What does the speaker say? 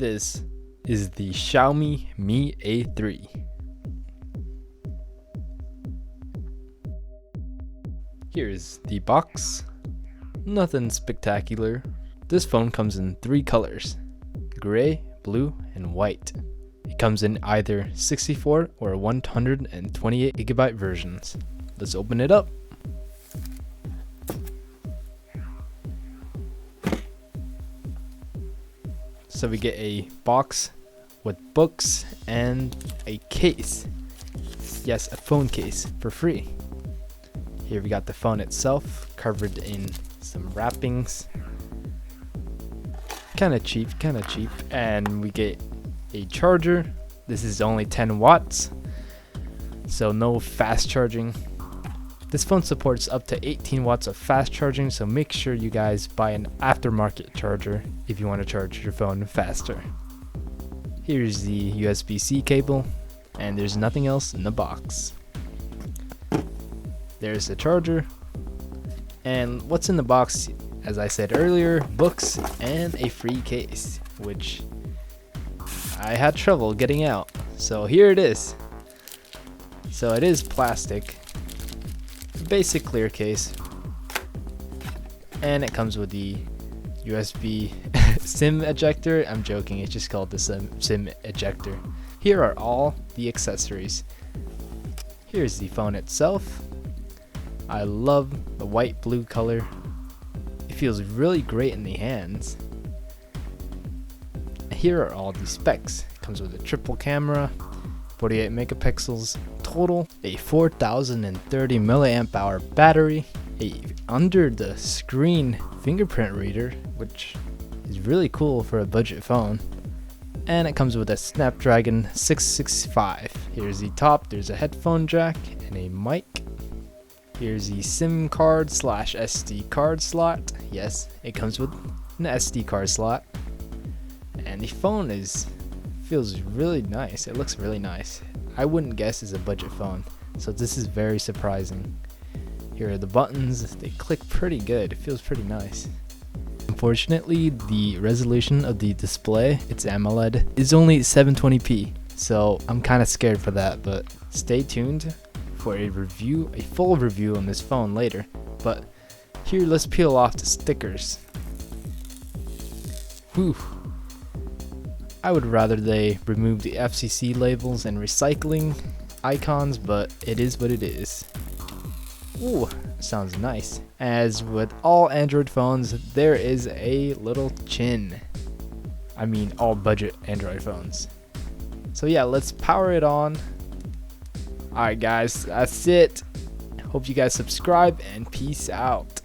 This is the Xiaomi Mi A3. Here's the box. Nothing spectacular. This phone comes in 3 colors: gray, blue, and white. It comes in either 64 or 128GB versions. Let's open it up. So we get a box with books and a case. Yes, a phone case for free. Here we got the phone itself covered in some wrappings. Kinda cheap. And we get a charger. This is only 10 watts, so no fast charging. This phone supports up to 18 watts of fast charging, so make sure you guys buy an aftermarket charger if you want to charge your phone faster. Here's the USB-C cable, and there's nothing else in the box. There's the charger, and what's in the box, as I said earlier, books and a free case, which I had trouble getting out. So here it is. So it is plastic. Basic clear case, and it comes with the USB SIM ejector. I'm joking, it's just called the SIM ejector. Here are all the accessories. Here's the phone itself. I love the white blue color. It feels really great in the hands. Here are all the specs. It comes with a triple camera, 48 megapixels total, a 4030 milliamp hour battery, a under the screen fingerprint reader, which is really cool for a budget phone, and it comes with a Snapdragon 665. Here's the top. There's a headphone jack and a mic. Here's the SIM card / SD card slot. Yes, it comes with an SD card slot, and the phone feels really nice. It looks really nice. I wouldn't guess it's a budget phone, so this is very surprising. Here are the buttons. They click pretty good. It feels pretty nice. Unfortunately, the resolution of the display, it's AMOLED, is only 720p, so I'm kind of scared for that, but stay tuned for a full review on this phone later. But here, let's peel off the stickers. Whew. I would rather they remove the FCC labels and recycling icons, but it is what it is. Ooh, sounds nice. As with all Android phones, there is a little chin. I mean, all budget Android phones. So yeah, let's power it on. Alright guys, that's it. Hope you guys subscribe, and peace out.